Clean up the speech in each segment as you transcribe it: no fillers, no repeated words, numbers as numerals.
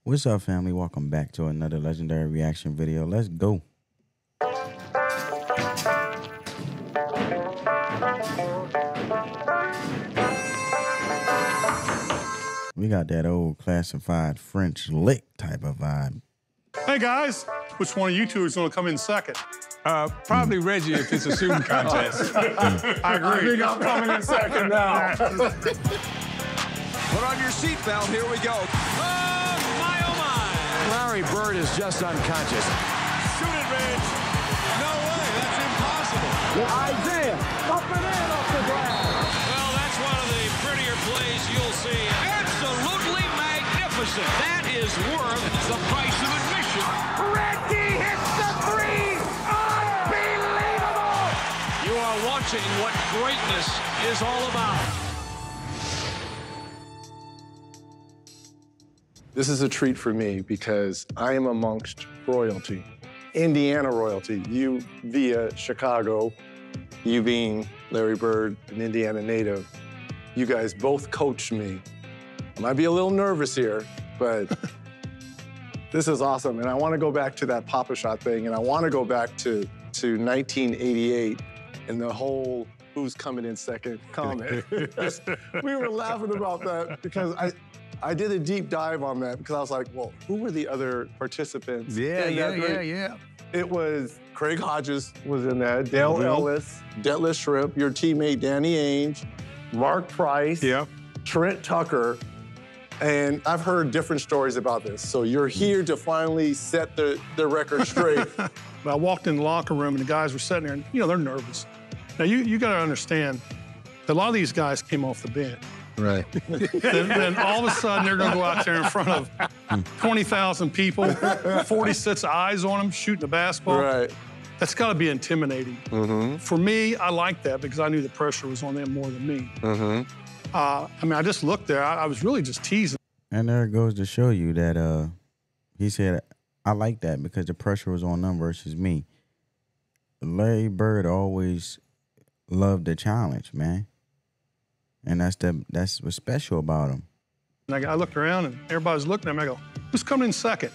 What's up, family? Welcome back to another legendary reaction video. Let's go. We got that old classified French lick type of vibe. Hey guys, which one of you two is going to come in second? Probably Reggie if it's a shooting contest. I agree. I think I'm coming in second now. Put on your seatbelt, here we go. Oh my. Larry Bird is just unconscious. Shoot it, Reg. No way, that's impossible. Isaiah, up and in off the ground. Well, that's one of the prettier plays you'll see. Absolutely magnificent. That is worth the price of admission. Reggie hits the three. Unbelievable. You are watching what greatness is all about. This is a treat for me because I am amongst royalty, Indiana royalty. You via Chicago, you being Larry Bird, an Indiana native. You guys both coached me. I might be a little nervous here, but this is awesome. And I want to go back to that Papa Shot thing, and I want to go back to 1988 and the whole who's coming in second comment. We were laughing about that because I did a deep dive on that because I was like, well, who were the other participants? Yeah. It was Craig Hodges was in that, Dale Ellis, Detlef Schrempf, your teammate Danny Ainge, Mark Price, Trent Tucker, and I've heard different stories about this. So you're here to finally set the record straight. I walked in the locker room and the guys were sitting there and, you know, they're nervous. Now, you got to understand that a lot of these guys came off the bench. Right. Then all of a sudden, they're going to go out there in front of 20,000 people, 40 sets of eyes on them, shooting a basketball. Right. That's got to be intimidating. Mm-hmm. For me, I like that because I knew the pressure was on them more than me. Mm-hmm. I mean, I just looked there. I was really just teasing. And there it goes to show you that he said, I like that because the pressure was on them versus me. Larry Bird always loved the challenge, man. And that's what's special about him. And I looked around and everybody's looking at me. I go, who's coming in second?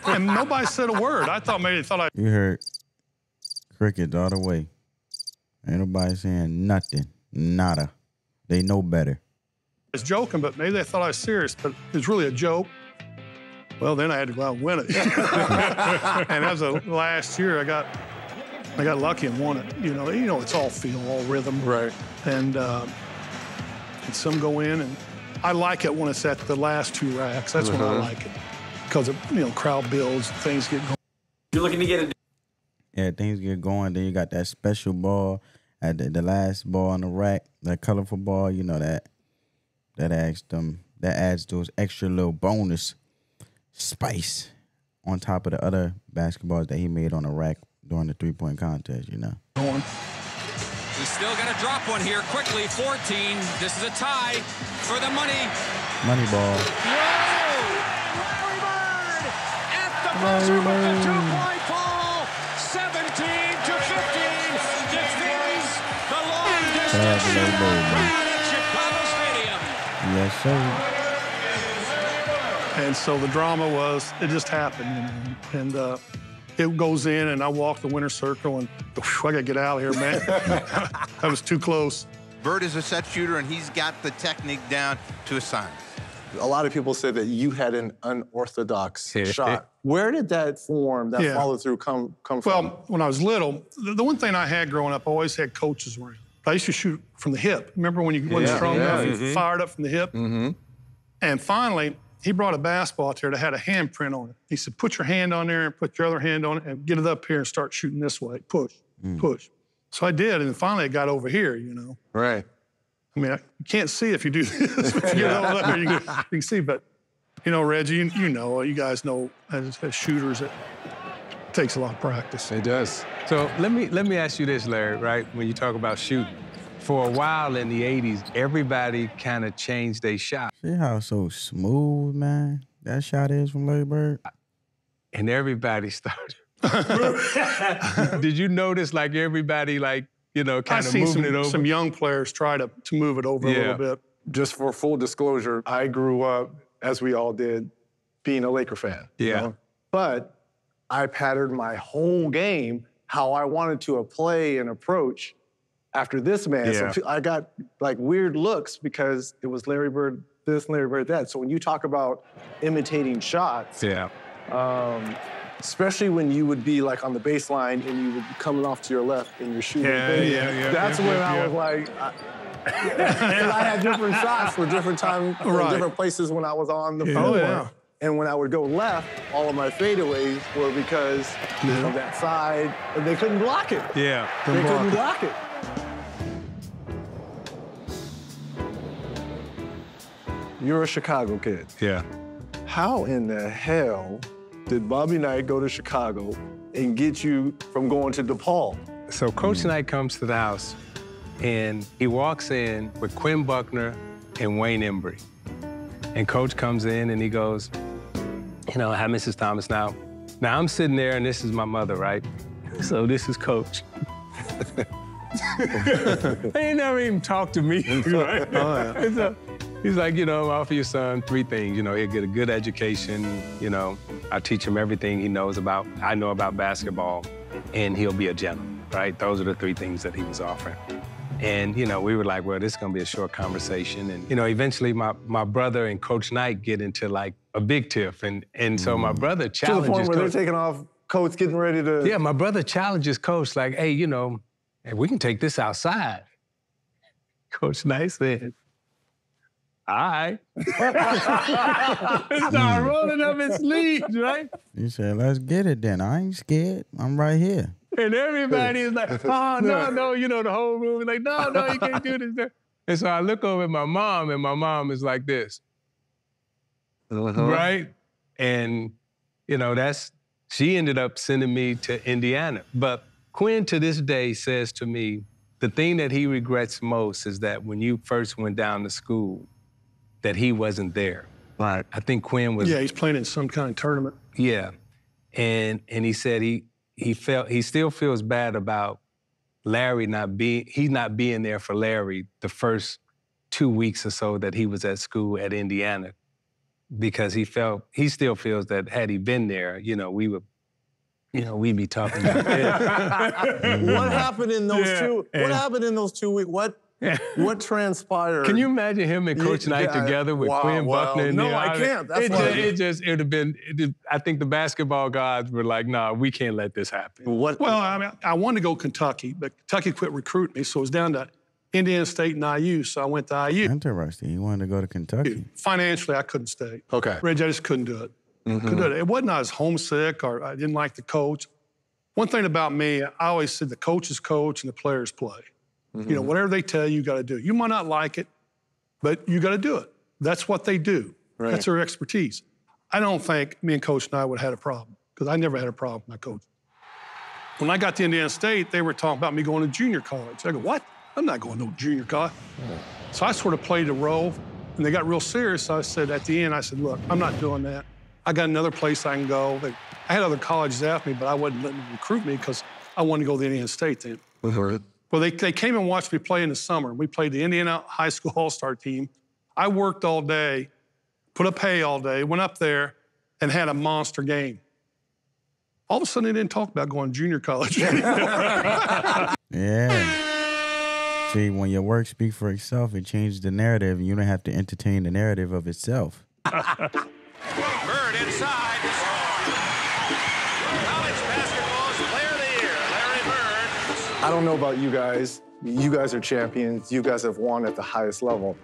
And nobody said a word. I thought maybe they thought I... You heard crickets all the way. Ain't nobody saying nothing, nada. They know better. I was joking, but maybe they thought I was serious, but it was really a joke. Well, then I had to go out and win it. And that was the last year I got lucky and won it. You know, it's all feel, all rhythm. Right. And some go in, and I like it when it's at the last two racks. That's when I like it. Because, crowd builds, things get going. You're looking to get it. Yeah, things get going. Then you got that special ball at the last ball on the rack, that colorful ball, you know, that adds those extra little bonus spice on top of the other basketballs that he made on the rack during the three-point contest, you know. He's still going to drop one here quickly. 14. This is a tie for the money. Money ball. Whoa! Larry Bird at the buzzer with the two-point ball. 17 to 15. Defends the long distance at Chicago Stadium. Yes, sir. And so the drama was, it just happened, and it goes in, and I walk the winner's circle, and whew, I got to get out of here, man. That was too close. Bird is a set shooter, and he's got the technique down to a science. A lot of people said that you had an unorthodox shot. Where did that form, that follow-through come from? Well, when I was little, the one thing I had growing up, I always had coaches around. I used to shoot from the hip. Remember when you wasn't strong enough, you fired up from the hip? And finally, he brought a basketball out there that had a handprint on it. He said, put your hand on there and put your other hand on it and get it up here and start shooting this way. Push, push. So I did, and finally it got over here, you know. Right. I mean, you can't see if you do this. If you get over there, you can see. But, you know, Reggie, you guys know as shooters, it takes a lot of practice. It does. So let me ask you this, Larry, right? When you talk about shooting, for a while in the 80s, everybody kind of changed their shot. See how so smooth, man, that shot is from Larry Bird? And everybody started. Did you notice, like, everybody, like, kind of moving it over? Some young players try to move it over a little bit. Just for full disclosure, I grew up, as we all did, being a Laker fan. Yeah. You know? But I patterned my whole game how I wanted to play and approach after this man. Yeah. So I got like weird looks because it was Larry Bird this, Larry Bird that. So when you talk about imitating shots, Yeah. especially when you would be like on the baseline and you would be coming off to your left and you're shooting. That's when I was like, and I had different shots for different times, different places when I was on the floor. Oh, yeah. And when I would go left, all of my fadeaways were because of that side, and they couldn't block it. Yeah. They couldn't block it. You're a Chicago kid. Yeah. How in the hell did Bobby Knight go to Chicago and get you from going to DePaul? So Coach Knight comes to the house, and he walks in with Quinn Buckner and Wayne Embry. And Coach comes in and he goes, you know, hi, Mrs. Thomas. Now I'm sitting there and this is my mother, right? So this is Coach. They ain't never even talked to me, right? And so he's like, you know, I offer your son 3 things. You know, he'll get a good education. You know, I teach him everything he knows about, I know about basketball, and he'll be a gentleman, right? Those are the 3 things that he was offering. And, you know, we were like, well, this is gonna be a short conversation. And, you know, eventually my brother and Coach Knight get into like a big tiff. And so my brother challenges To the point where Coach. they're taking off, Coach getting ready to... Yeah, my brother challenges Coach like, hey, you know, hey, we can take this outside. Coach Knight said, all right. Start rolling up his sleeves, right? He said, let's get it then. I ain't scared. I'm right here. And everybody is like, oh, no, you know, the whole room is like, no, you can't do this. And so I look over at my mom, and my mom is like this, right? And, you know, she ended up sending me to Indiana. But Quinn, to this day, says to me, the thing that he regrets most is that when you first went down to school, that he wasn't there. Right. I think Quinn was... Yeah, he's playing in some kind of tournament. Yeah. And he said he still feels bad about Larry not being there for Larry the first 2 weeks or so that he was at school at Indiana, because he still feels that had he been there, you know, we'd be talking about this. What happened in those What happened in those 2 weeks? What transpired? Can you imagine him and Coach Knight together with Quinn Buckner? No, I can't. That's It have been. I think the basketball gods were like, "Nah, we can't let this happen." Well, I mean, I wanted to go Kentucky, but Kentucky quit recruiting me, so it was down to Indiana State and IU. So I went to IU. Interesting. He wanted to go to Kentucky. Financially, I couldn't stay. Okay. Reggie, I just couldn't do it. Couldn't do it. It wasn't I was homesick or I didn't like the coach. One thing about me, I always said the coaches coach and the players play. You know, whatever they tell you, you got to do. You might not like it, but you got to do it. That's what they do. Right. That's their expertise. I don't think me and Coach Knight would have had a problem, because I never had a problem with my coach. When I got to Indiana State, they were talking about me going to junior college. I go, what? I'm not going to junior college. So I sort of played a role, and they got real serious. So I said, at the end, I said, look, I'm not doing that. I got another place I can go. I had other colleges after me, but I wasn't letting them recruit me because I wanted to go to Indiana State then. Well, they came and watched me play in the summer. We played the Indiana High School All-Star team. I worked all day, put up hay all day, went up there, and had a monster game. All of a sudden, they didn't talk about going to junior college. Yeah. See, when your work speaks for itself, it changes the narrative, and you don't have to entertain the narrative of itself. Bird inside to score. College basketball's player of the year, Larry Bird. I don't know about you guys. You guys are champions. You guys have won at the highest level.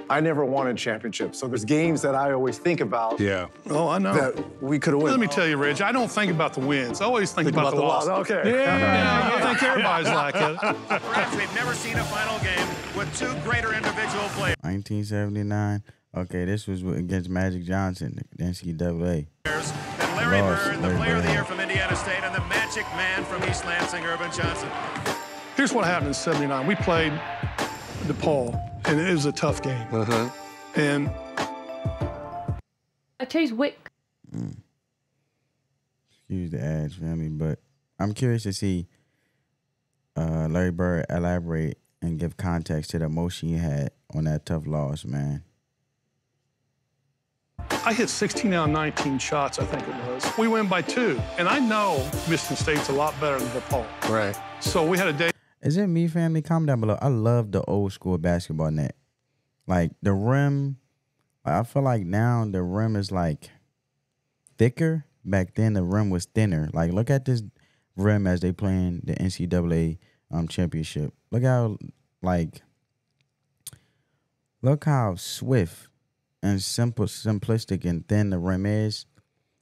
I never won a championship, so there's games that I always think about. Yeah. Oh, I know. That we could have won. Let me tell you, Reggie, I don't think about the wins. I always think about the loss. Okay. Yeah, I think everybody's like it. Perhaps we've never seen a final game with 2 greater individual players. 1979. Okay, this was against Magic Johnson, the NCAA. And Larry Bird, the player of the year from Indiana State, and the magic man from East Lansing, Urban Johnson. Here's what happened in '79. We played DePaul, and it was a tough game. And I chose Wick. Excuse the ads, family, but I'm curious to see Larry Bird elaborate and give context to the emotion you had on that tough loss, man. I hit 16 out of 19 shots, I think it was. We win by 2. And I know Michigan State's a lot better than DePaul. Right. So we had a day. Is it me, family? Comment down below. I love the old school basketball net. Like the rim, I feel like now the rim is like thicker. Back then the rim was thinner. Like look at this rim as they playing the NCAA championship. Look how look how swift and simplistic and thin the rim is.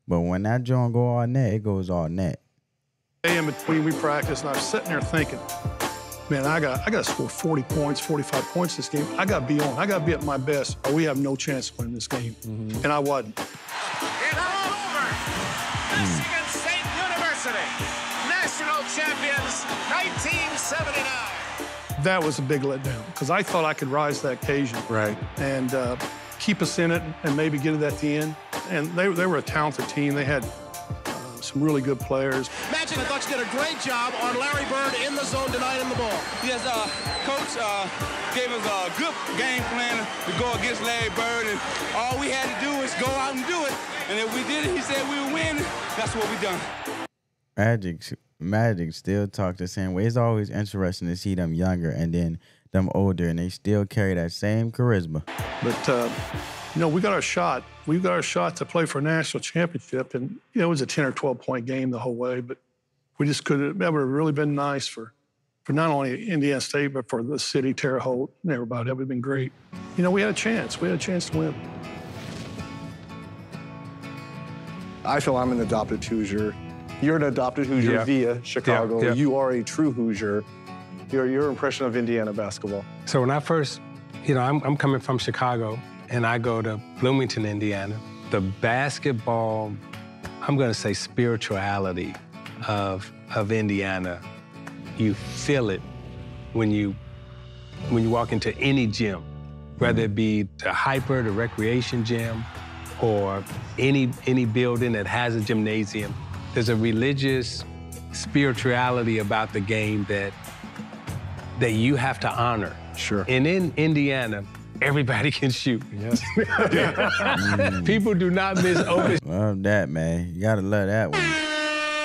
But when that joint go all net, it goes all net. In between, we practiced, and I was sitting there thinking, man, I got to score 40 points, 45 points this game. I got to be on. I got to be at my best, or we have no chance of winning this game. And I wasn't. It's all over. Michigan State University, national champions, 1979. That was a big letdown because I thought I could rise to that occasion. Right. And keep us in it and maybe get it at the end. And they were a talented team. They had some really good players. Imagine, I thought you did a great job on Larry Bird in the zone denying the ball. Yes, Coach gave us a good game plan to go against Larry Bird, and all we had to do was go out and do it. And if we did it, he said we would win. That's what we done. Magic still talk the same way. It's always interesting to see them younger and then them older, and they still carry that same charisma. But, you know, we got our shot. We got our shot to play for a national championship, and, you know, it was a 10 or 12-point game the whole way, but we just couldn't. That would have really been nice for not only Indiana State, but for the city, Terre Haute, and everybody. That would have been great. You know, we had a chance. We had a chance to win. I feel I'm an adopted Hoosier. You're an adopted Hoosier via Chicago. Yeah. You are a true Hoosier. Your impression of Indiana basketball? So when I first, I'm coming from Chicago, and I go to Bloomington, Indiana. The basketball, I'm going to say spirituality of Indiana, you feel it when you walk into any gym, whether it be the Hyper, the recreation gym, or any building that has a gymnasium. There's a religious spirituality about the game that you have to honor. Sure. And in Indiana, everybody can shoot. Yes. People do not miss open. Love that, man. You gotta love that one.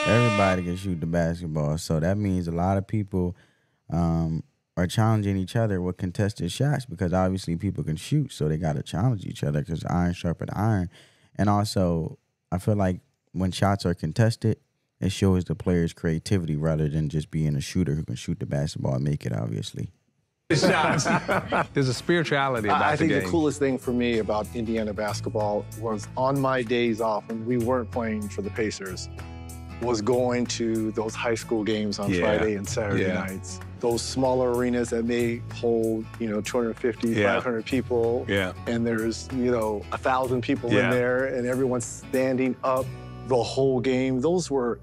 Everybody can shoot the basketball, so that means a lot of people are challenging each other with contested shots because obviously people can shoot, so they gotta challenge each other because iron sharpens iron. And also, I feel like when shots are contested, it shows the player's creativity rather than just being a shooter who can shoot the basketball and make it, obviously. Shots. There's a spirituality about the game. I think the coolest thing for me about Indiana basketball was on my days off when we weren't playing for the Pacers, was going to those high school games on Friday and Saturday nights. Those smaller arenas that may hold, 250, 500 people. Yeah. And there's, 1,000 people in there and everyone's standing up the whole game. Those are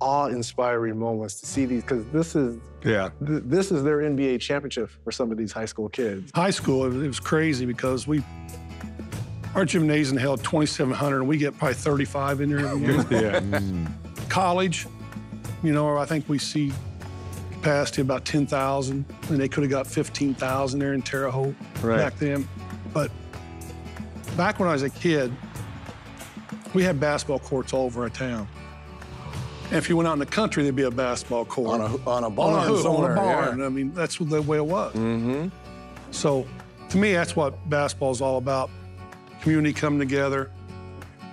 awe-inspiring moments to see these, because this is their NBA championship for some of these high school kids. High school, it was crazy because our gymnasium held 2,700, and we get probably 35 in there every year. College, I think we see capacity about 10,000, and they could have got 15,000 there in Terre Haute back then. But back when I was a kid, we had basketball courts all over our town. And if you went out in the country, there'd be a basketball court. On a barn. On a barn. Yeah. I mean, that's the way it was. So, to me, that's what basketball is all about. Community coming together,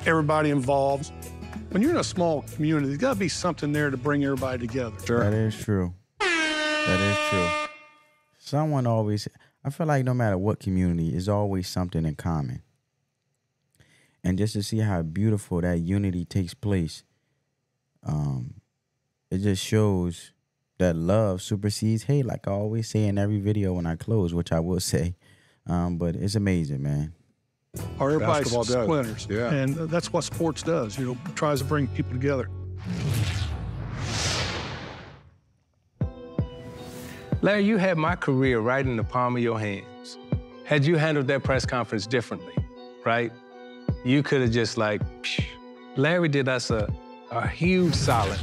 everybody involved. When you're in a small community, there's got to be something there to bring everybody together. Sure. That is true. That is true. Someone always, I feel like no matter what community, there's always something in common. And just to see how beautiful that unity takes place, it just shows that love supersedes hate, like I always say in every video when I close, which I will say. But it's amazing, man. Or everybody's Basketball splinters. Yeah. And that's what sports does, tries to bring people together. Larry, you had my career right in the palm of your hands. Had you handled that press conference differently, right? You could have just phew. Larry did us a huge solid.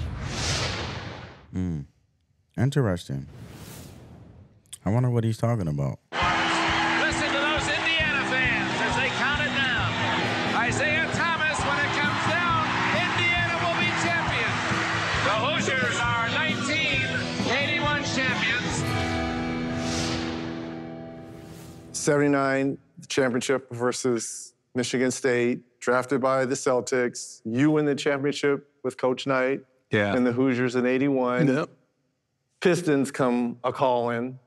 Interesting. I wonder what he's talking about. Listen to those Indiana fans as they count it down. '79 championship versus Michigan State, drafted by the Celtics. You win the championship with Coach Knight and the Hoosiers in '81. Yep. Pistons come a-calling,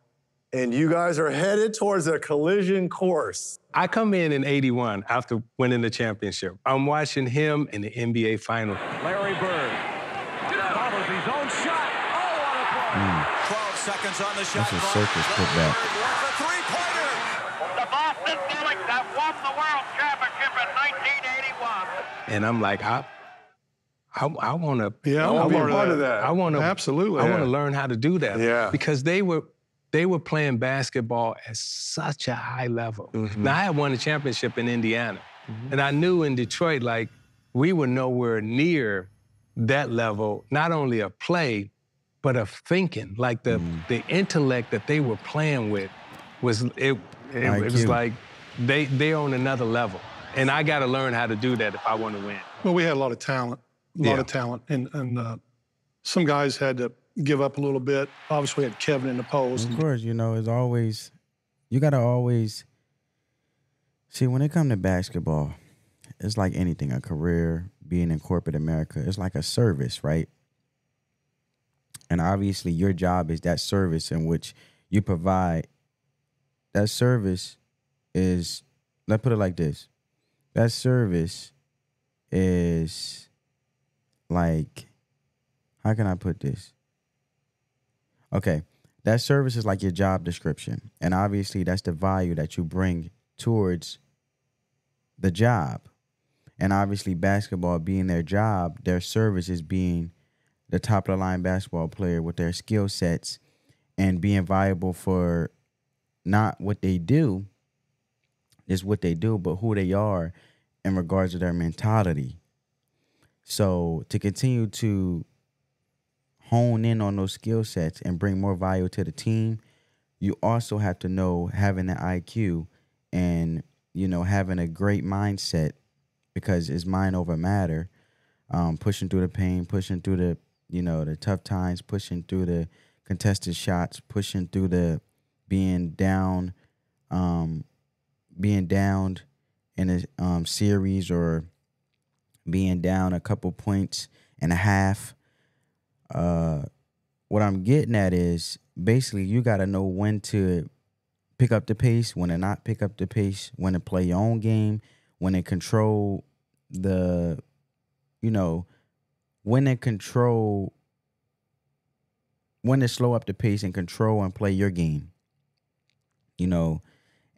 and you guys are headed towards a collision course. I come in '81 after winning the championship. I'm watching him in the NBA Finals. Larry Bird follows his own shot. Oh, what a play. 12 seconds on the shot. That's a circus putback. The three-pointer. The Boston Celtics have won the World Championship in 1981. And I'm like, I want to. Yeah, I want to be part of that. I want to. Absolutely. I want to learn how to do that. Yeah. Because they were playing basketball at such a high level. Now, I had won a championship in Indiana. And I knew in Detroit, like, we were nowhere near that level, not only of play, but of thinking. Like, the intellect that they were playing with was, it was like, they on another level. And I got to learn how to do that if I want to win. Well, we had a lot of talent, and some guys had to give up a little bit. Obviously, we had Kevin in the post. Of course, you know, it's always, you got to always, see, when it comes to basketball, it's like anything, a career, being in corporate America, it's like a service, right? And obviously, your job is that service in which you provide. That service is, let's put it like this. That service is like, how can I put this? Okay, that service is like your job description. And obviously, that's the value that you bring towards the job. And obviously, basketball being their job, their service is being the top-of-the-line basketball player with their skill sets and being viable for not what they do, is what they do, but who they are in regards to their mentality. So to continue to hone in on those skill sets and bring more value to the team, you also have to know having an IQ and, you know, having a great mindset, because it's mind over matter, pushing through the pain, pushing through the, you know, the tough times, pushing through the contested shots, pushing through the being downed in a series, or being down a couple points and a half. What I'm getting at is basically you got to know when to pick up the pace, when to not pick up the pace, when to play your own game, when to control the, you know, when to slow up the pace and control and play your game, you know.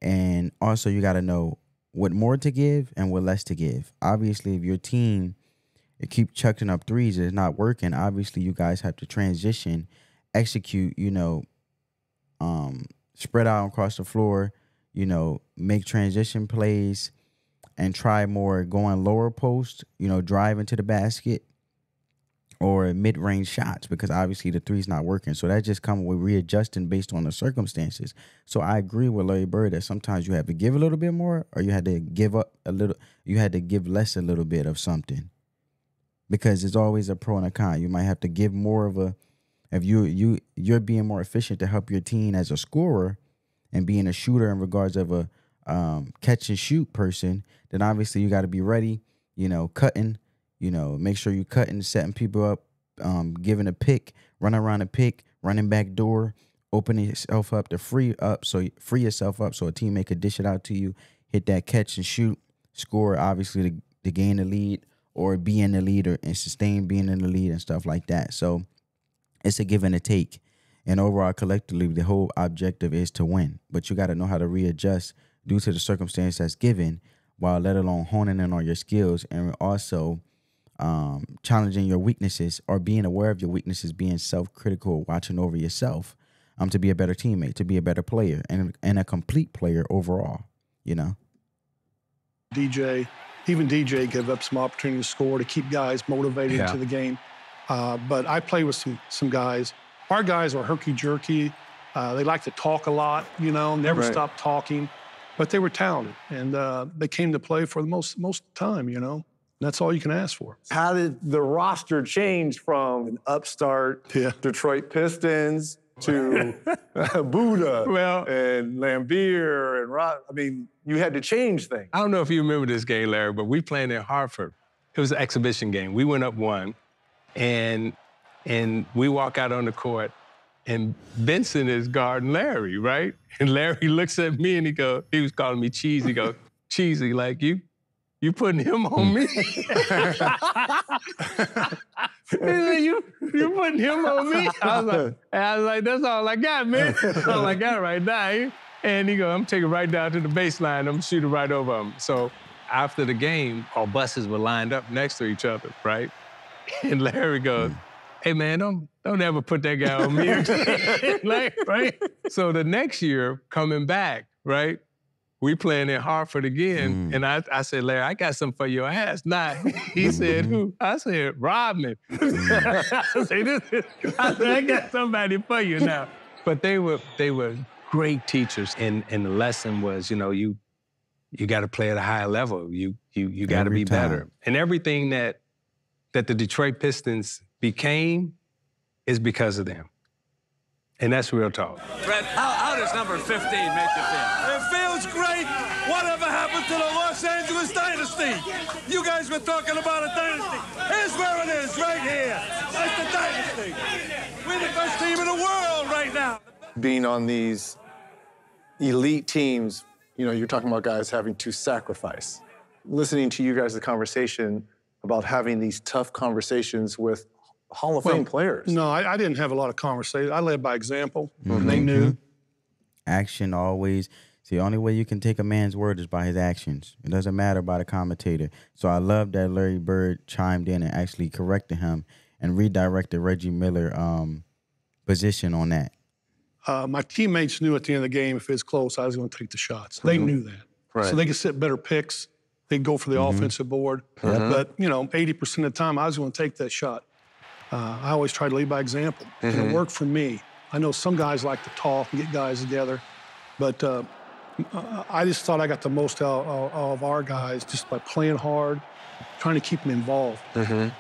And also you got to know what more to give and what less to give. Obviously, if your team keep chucking up threes, it's not working. Obviously, you guys have to transition, execute, you know, spread out across the floor, you know, make transition plays and try more going lower post, you know, drive into the basket or mid-range shots, because obviously the three's not working. So that just comes with readjusting based on the circumstances. So I agree with Larry Bird that sometimes you have to give a little bit more, or you had to give up a little, you had to give less a little bit of something, because it's always a pro and a con. You might have to give more of a, if you're being more efficient to help your team as a scorer and being a shooter in regards of a catch and shoot person, then obviously you got to be ready, you know, cutting, you know, make sure you cutting, setting people up, giving a pick, running around a pick, running back door, opening yourself up to free yourself up so a teammate could dish it out to you, hit that catch and shoot, score, obviously to gain the lead or be in the lead and sustain being in the lead and stuff like that. So it's a give and a take. And overall, collectively, the whole objective is to win. But you got to know how to readjust due to the circumstance that's given, while let alone honing in on your skills, and also challenging your weaknesses, or being aware of your weaknesses, being self-critical, watching over yourself, to be a better teammate, to be a better player, and a complete player overall, you know. Even DJ gave up some opportunity to score to keep guys motivated into the game. But I play with some guys. Our guys are herky-jerky. They like to talk a lot, you know, never stop talking. But they were talented, and they came to play for the most time, you know. And that's all you can ask for. How did the roster change from an upstart Detroit Pistons to Buddha Well, and Lambeer and Rod. I mean, you had to change things. I don't know if you remember this game, Larry, but we played in Hartford. It was an exhibition game. We went up 1, and we walk out on the court, and Benson is guarding Larry, right? And Larry looks at me and he was calling me Cheesy. He goes, Cheesy, like you putting him on me? He said, you putting him on me? I was like, that's all I got, man. That's all I got right now. And he goes, I'm taking right down to the baseline. I'm gonna shoot it right over him. So after the game, our buses were lined up next to each other, right? And Larry goes, hey, man, don't ever put that guy on me again. Like, right? So the next year, coming back, right, we playing in Hartford again, and I said, Larry, I got something for your ass. Nah, he said, who? I said, Rodman. I said, I got somebody for you now. But they were great teachers, and the lesson was, you got to play at a higher level. You got to be better. And everything that the Detroit Pistons became is because of them. And that's real talk. Fred, how does number 15 make you feel? It feels great. Whatever happened to the Los Angeles dynasty? You guys were talking about a dynasty. Here's where it is, right here. That's the dynasty. We're the best team in the world right now. Being on these elite teams, you're talking about guys having to sacrifice. Listening to you guys' conversation about having these tough conversations with Hall of Fame players. No, I didn't have a lot of conversations. I led by example, and they knew. Action always. See, the only way you can take a man's word is by his actions. It doesn't matter by the commentator. So I love that Larry Bird chimed in and actually corrected him and redirected Reggie Miller position on that. My teammates knew at the end of the game, if it was close, I was going to take the shots. They knew that. Right. So they could set better picks. They'd go for the offensive board. But, 80% of the time, I was going to take that shot. I always try to lead by example. And it worked for me. I know some guys like to talk and get guys together, but I just thought I got the most out of our guys just by playing hard, trying to keep them involved.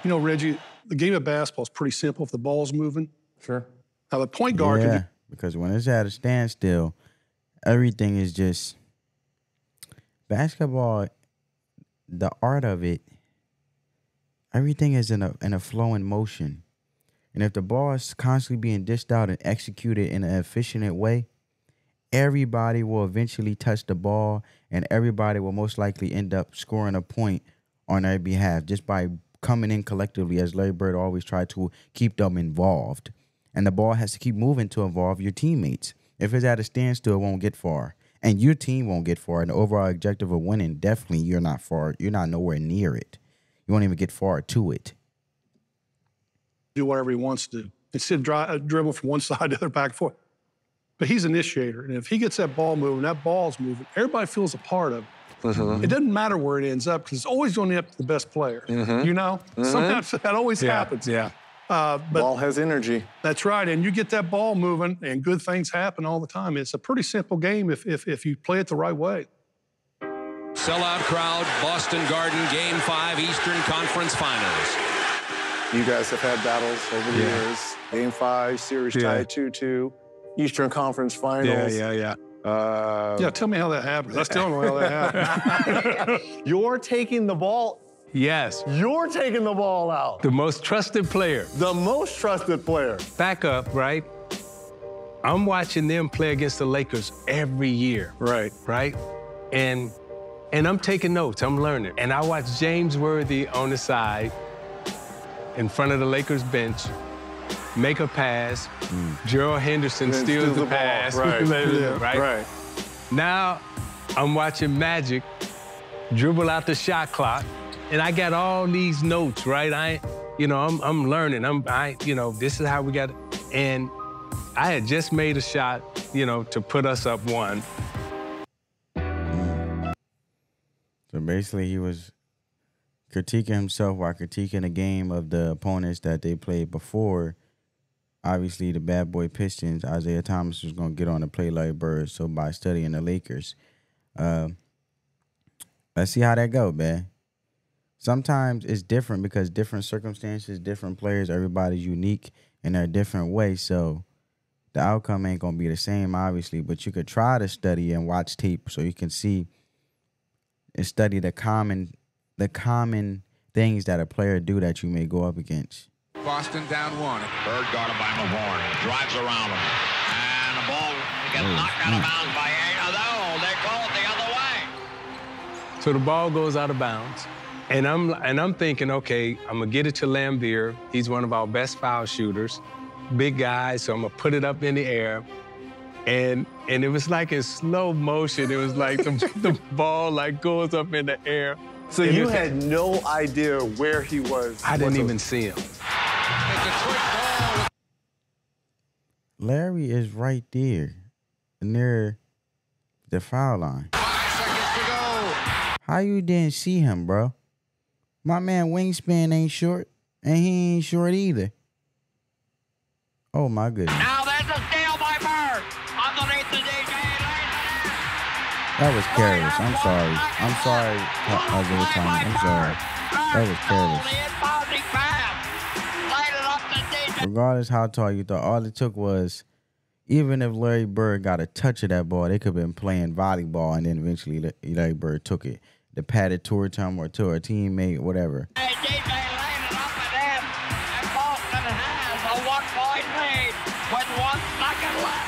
Reggie, the game of basketball is pretty simple if the ball's moving. Sure. Now, the point guard because when it's at a standstill, everything is just basketball, the art of it, everything is in a flowing motion. And if the ball is constantly being dished out and executed in an efficient way, everybody will eventually touch the ball and everybody will most likely end up scoring a point on their behalf just by coming in collectively, as Larry Bird always tried to keep them involved. And the ball has to keep moving to involve your teammates. If it's at a standstill, it won't get far. And your team won't get far. And the overall objective of winning, definitely you're not far. You're not nowhere near it. You won't even get far to it. do whatever he wants to do. Instead of dribble from one side to the other, back and forth. But he's an initiator. And if he gets that ball moving, that ball's moving, everybody feels a part of it. It doesn't matter where it ends up because it's always going to end up to the best player. Sometimes that always happens. But ball has energy. That's right. And you get that ball moving and good things happen all the time. It's a pretty simple game if you play it the right way. Sellout crowd, Boston Garden, Game 5, Eastern Conference Finals. You guys have had battles over the years. Game 5, series tied 2-2, Eastern Conference Finals. Tell me how that happened. I still don't know how that happened. You're taking the ball. Yes. You're taking the ball out. The most trusted player. The most trusted player. Back up, right? I'm watching them play against the Lakers every year. Right. Right? And I'm taking notes. I'm learning. And I watch James Worthy on the side in front of the Lakers bench make a pass. Gerald Henderson steals the pass. Right. Now I'm watching Magic dribble out the shot clock. And I got all these notes, right? I'm learning. This is how we got it. And I had just made a shot, to put us up 1. So basically he was critiquing himself while critiquing the game of the opponents that they played before. Obviously, the bad boy Pistons, Isaiah Thomas was going to get on to play Larry Bird. So by studying the Lakers, let's see how that go, man. Sometimes it's different because different circumstances, different players, everybody's unique in their different way. So the outcome ain't gonna be the same, obviously, but you could try to study and watch tape so you can see and study the common things that a player do that you may go up against. Boston down 1. Bird guarded by Mahorn. Drives around him. And the ball gets knocked out of bounds by A. No, they call it the other way. So the ball goes out of bounds. And I'm thinking, okay, I'm gonna get it to Lambeer. He's one of our best foul shooters. Big guy, so I'm gonna put it up in the air. And it was like in slow motion. It was like the ball like goes up in the air. So you had no idea where he was? I didn't even see him. Larry is right there near the foul line. 5 seconds to go. How you didn't see him, bro? My man wingspan ain't short, and he ain't short either. Oh, my goodness. Now there's a steal by Bird. Underneath the DJ. That was careless. I'm sorry. I'm sorry, Isaiah Thomas. I'm sorry. That was careless. Regardless how tall you thought, all it took was, even if Larry Bird got a touch of that ball, they could have been playing volleyball, and then eventually Larry Bird took it. The padded tour time or to a teammate, whatever. Hey, DJ laid it up and in, and Boston has a 1-point lead with 1 second left.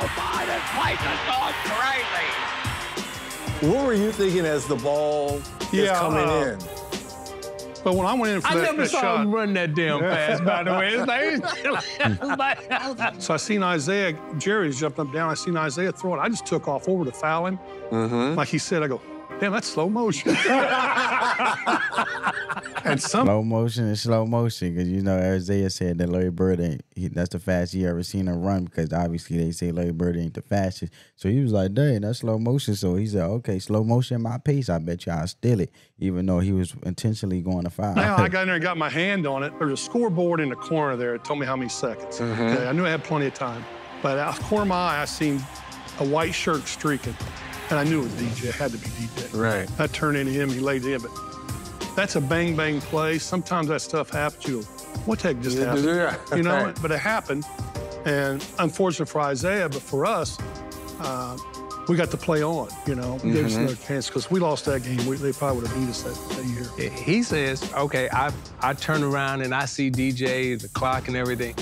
Oh my, this place is going crazy. What were you thinking as the ball is coming in? But when I went in for I never saw shot, him run that damn fast, by the way. It's like so I seen Isaiah, Jerry's jumping up down. I seen Isaiah throw it. I just took off over to foul him. Like he said, I go, damn, that's slow motion. And slow motion is slow motion, because you know Isaiah said that Larry Bird that's the fastest he ever seen him run, because obviously they say Larry Bird ain't the fastest. So he was like, dang, that's slow motion. So he said, okay, slow motion my pace. I bet you I'll steal it, even though he was intentionally going to foul. Now I got in there and got my hand on it. There's a scoreboard in the corner there. It told me how many seconds. Okay, I knew I had plenty of time. But out of the corner of my eye, I seen a white shirt streaking. And I knew it was DJ. It had to be DJ. Right. I turned into him. He laid in. But that's a bang-bang play. Sometimes that stuff happens. You go, what the heck just happened? Yeah. You know, but it happened. And unfortunate for Isaiah, but for us, we got to play on, you know. Gave us another chance, because we lost that game. They probably would have beat us that year. He says, okay, I turn around and I see DJ, the clock and everything.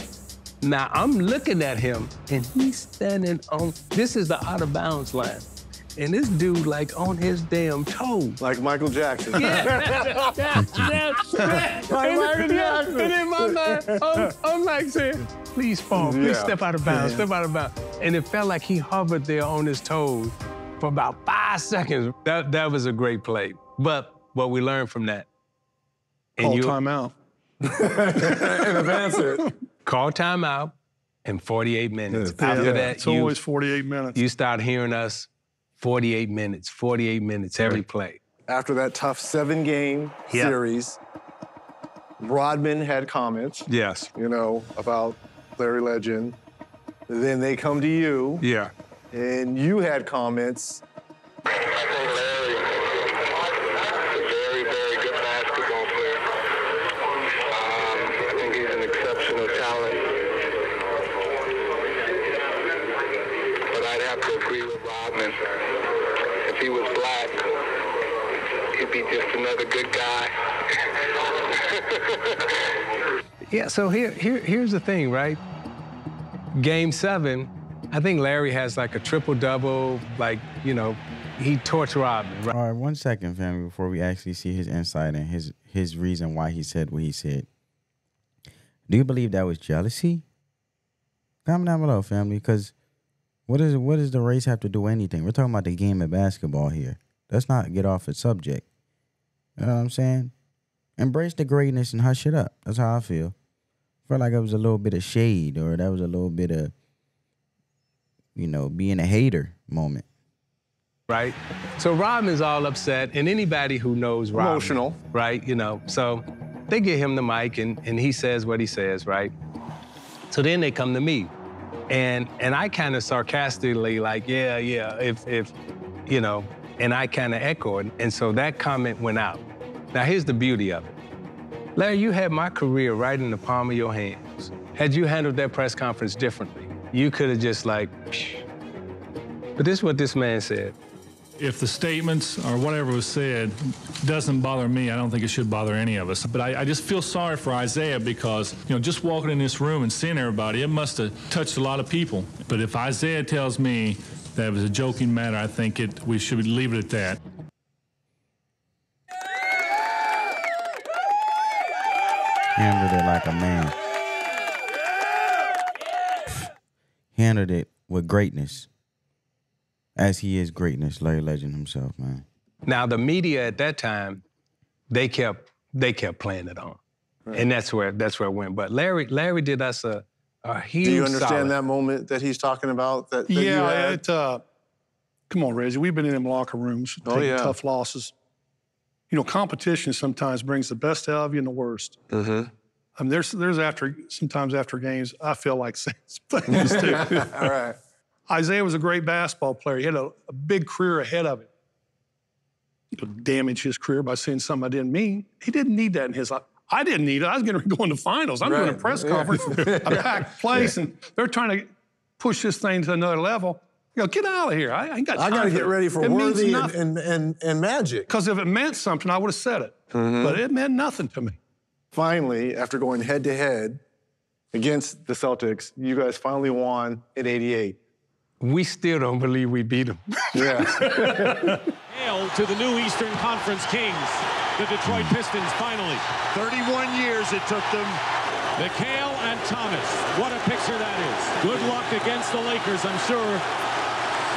Now I'm looking at him and he's standing on, this is the out of bounds line. And this dude like on his damn toe. Like Michael Jackson. Yeah. Like Michael Jackson. And in my mind, I'm like saying, please fall, please step out of bounds, step out of bounds. And it felt like he hovered there on his toes for about 5 seconds. That was a great play. But what we learned from that. Call timeout. And advance it. Call timeout in 48 minutes. After that, it's always 48 minutes. You start hearing us 48 minutes every play. After that tough 7-game series, Rodman had comments. Yes. You know, about Larry Legend. Then they come to you. Yeah. And you had comments. I think Larry is a very, very good basketball player. I think he's an exceptional talent. But I'd have to agree with Rodman. If he was black, he'd be just another good guy. Yeah, so here's the thing, right? Game 7, I think Larry has like a triple-double, like, you know, he torched Rodman. Right? All right, 1 second, family, before we actually see his insight and his reason why he said what he said. Do you believe that was jealousy? Comment down below, family, because what does the race have to do with anything? We're talking about the game of basketball here. Let's not get off the subject. You know what I'm saying? Embrace the greatness and hush it up. That's how I feel. I felt like it was a little bit of shade, or that was a little bit of, you know, being a hater moment. Right? So Rodman's all upset, and anybody who knows Rodman. Emotional. Right? You know, so they give him the mic, and he says what he says, right? So then they come to me. And I kind of sarcastically like, yeah, if you know, and I kind of echoed. And so that comment went out. Now, here's the beauty of it. Larry, you had my career right in the palm of your hands. Had you handled that press conference differently, you could have just like, phew. But this is what this man said. If the statements or whatever was said doesn't bother me, I don't think it should bother any of us. But I just feel sorry for Isaiah because, you know, just walking in this room and seeing everybody, it must have touched a lot of people. But if Isaiah tells me that it was a joking matter, I think we should leave it at that. Handled it like a man. Handled it with greatness. As he is greatness, Larry Legend himself, man. Now, the media at that time, they kept playing it on. Right. And that's where it went. But Larry did us a huge Do you understand solid. that moment that he's talking about? That yeah, come on, Reggie. We've been in them locker rooms taking tough losses. You know, competition sometimes brings the best out of you and the worst. Mm-hmm. I mean, there's sometimes after games, I feel like saying things too. All right. Isaiah was a great basketball player. He had a big career ahead of him. He could damage his career by saying something I didn't mean. He didn't need that in his life. I didn't need it. I was going to go into finals. I'm doing a press conference, a packed place, and they're trying to push this thing to another level. You know, get out of here. I ain't got time. I got to get ready for Worthy and Magic. Because if it meant something, I would have said it. Mm-hmm. But it meant nothing to me. Finally, after going head-to-head against the Celtics, you guys finally won in '88. We still don't believe we beat them. Yeah. Hail to the new Eastern Conference Kings, the Detroit Pistons finally. 31 years it took them. McHale and Thomas, what a picture that is. Good luck against the Lakers, I'm sure,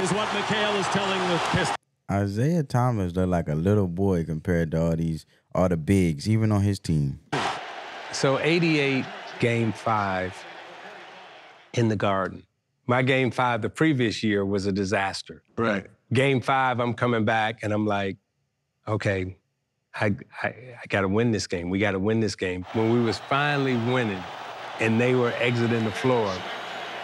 is what McHale is telling the Pistons. Isaiah Thomas looked like a little boy compared to all the bigs, even on his team. So 88, Game 5 in the Garden. My Game 5 the previous year was a disaster. Right. Game 5, I'm coming back, and I'm like, okay, I got to win this game. We got to win this game. When we was finally winning and they were exiting the floor,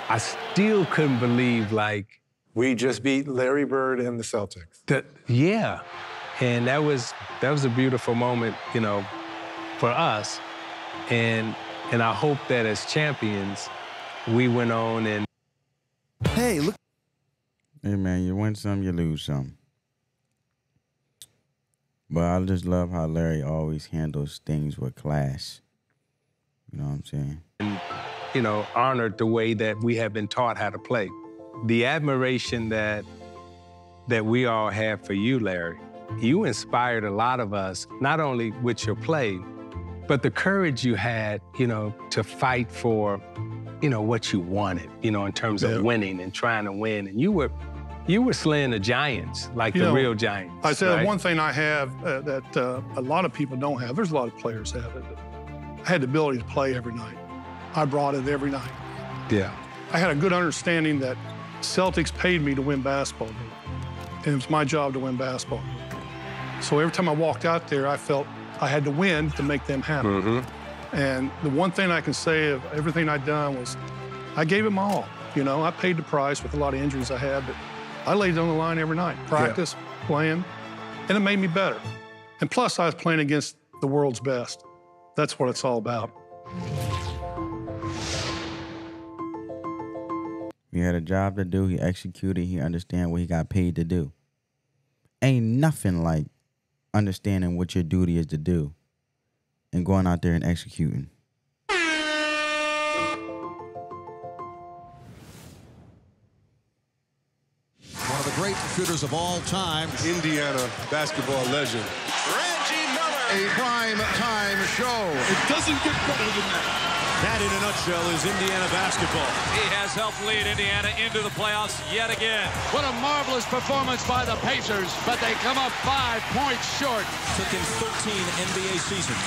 I still couldn't believe, like... We just beat Larry Bird and the Celtics. Yeah. And that was a beautiful moment, you know, for us. And I hope that as champions, we went on and... Hey, look. Hey, man, you win some, you lose some. But I just love how Larry always handles things with class. You know what I'm saying? And, you know, honored the way that we have been taught how to play. The admiration that we all have for you, Larry, you inspired a lot of us, not only with your play, but the courage you had, you know, to fight for, you know, what you wanted, you know, in terms of winning and trying to win. And you were slaying the giants, like the real giants. I said right? One thing I have that a lot of people don't have, there's a lot of players have it. I had the ability to play every night. I brought it every night. Yeah. I had a good understanding that Celtics paid me to win basketball games. And it was my job to win basketball. So every time I walked out there, I felt I had to win to make them happy. Mm-hmm. And the one thing I can say of everything I'd done was I gave it my all. You know, I paid the price with a lot of injuries I had, but I laid it on the line every night, practice, playing, and it made me better. And plus, I was playing against the world's best. That's what it's all about. He had a job to do, he executed, he understand what he got paid to do. Ain't nothing like understanding what your duty is to do and going out there and executing. One of the great shooters of all time. Indiana basketball legend. Reggie Miller. A prime time show. It doesn't get better than that. That, in a nutshell, is Indiana basketball. He has helped lead Indiana into the playoffs yet again. What a marvelous performance by the Pacers, but they come up 5 points short. Took him 13 NBA seasons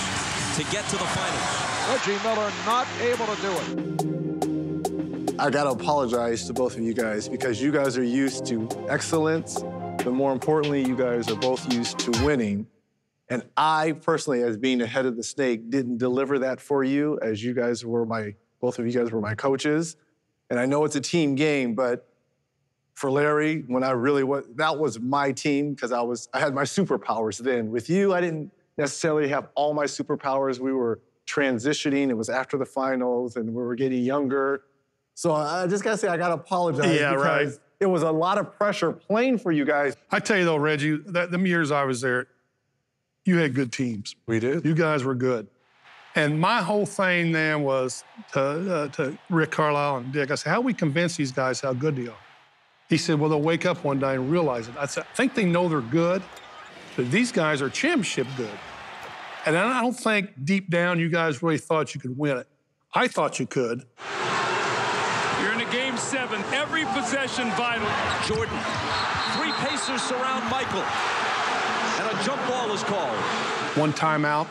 to get to the finals. Reggie Miller not able to do it. I got to apologize to both of you guys because you guys are used to excellence, but more importantly, you guys are both used to winning. And I personally, as being the head of the snake, didn't deliver that for you, as you guys were both of you guys were my coaches. And I know it's a team game, but for Larry, when I really that was my team because I had my superpowers then. With you, I didn't necessarily have all my superpowers. We were transitioning. It was after the finals, and we were getting younger. So I just got to say, I got to apologize because it was a lot of pressure playing for you guys. I tell you though, Reggie, them years I was there, you had good teams. We did. You guys were good. And my whole thing then was to Rick Carlisle and Dick, I said, how do we convince these guys how good they are? He said, well, they'll wake up one day and realize it. I said, I think they know they're good, but these guys are championship good. And I don't think deep down you guys really thought you could win it. I thought you could. You're in a game 7. Every possession vital. Jordan. 3 Pacers surround Michael. And a jump ball is called. One timeout